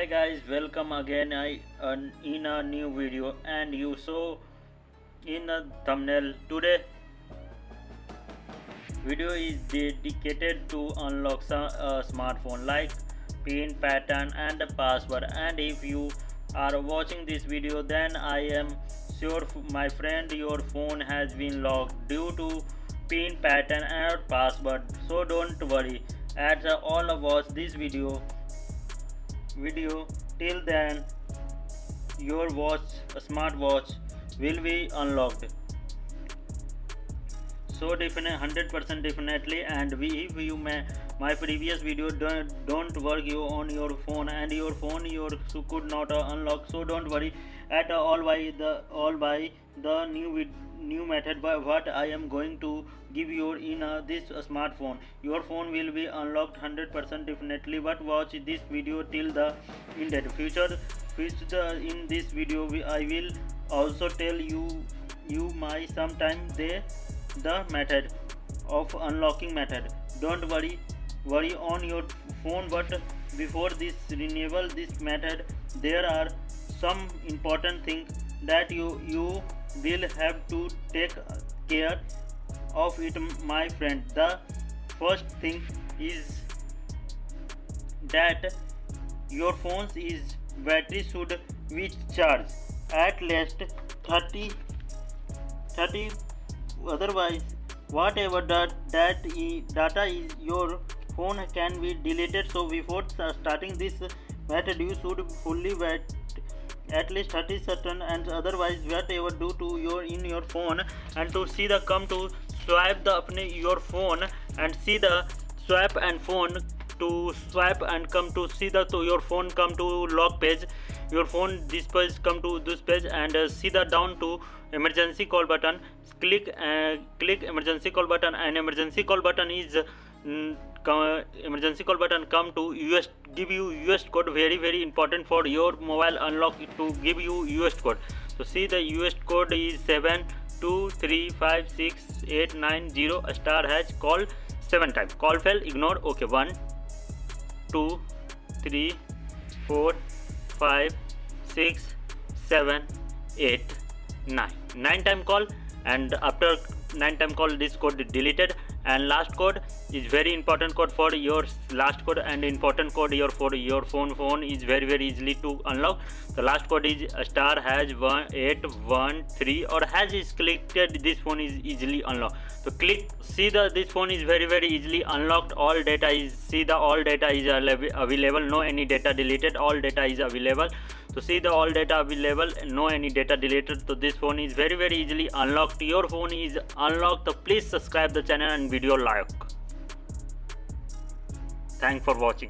Hi guys, welcome again in a new video. And you saw in a thumbnail, today video is dedicated to unlock a smartphone like pin, pattern and password. And if you are watching this video, then I am sure my friend your phone has been locked due to pin, pattern or password. So don't worry, as all of us this video till then your watch, a smartwatch, will be unlocked. So definitely 100% definitely. And if you my previous video don't work you on your phone and your phone could not unlock, so don't worry at all by the new method by what I am going to give you in this smartphone. Your phone will be unlocked 100% definitely, but watch this video till the end. Future in this video I will also tell you my sometime the method of unlocking method. Don't worry on your phone, but before this renewal this method, there are some important things that you will have to take care of it, my friend. The first thing is that your phone's is battery should be charged at least 30. Otherwise whatever data is your phone can be deleted. So before starting this method you should fully wait at least 30 seconds, and otherwise whatever do to your phone, and to see the come to swipe the your phone and see the swipe and phone to swipe and come to see the your phone come to lock page. Your phone this page come to this page, and see the down to emergency call button. Click emergency call button, and emergency call button is emergency call button come to US, give you US code. Very important for your mobile unlock to give you US code. So see the US code is 7235689 star hash. Call 7 times. Call fail, ignore. Okay, 1 2 3 4 5 6 7 8 9 time call, and after 9 time call this code is deleted. And last code is very important code for your last code, and important code for your phone is very easily to unlock. The last code is star hash 1813 or hash is clicked. This phone is easily unlocked. So click, see this phone is very easily unlocked. All data is all data is available, no any data deleted, all data is available. So see the all data available, no any data deleted. So this phone is very easily unlocked. Your phone is unlocked. So please subscribe the channel and video like. Thanks for watching.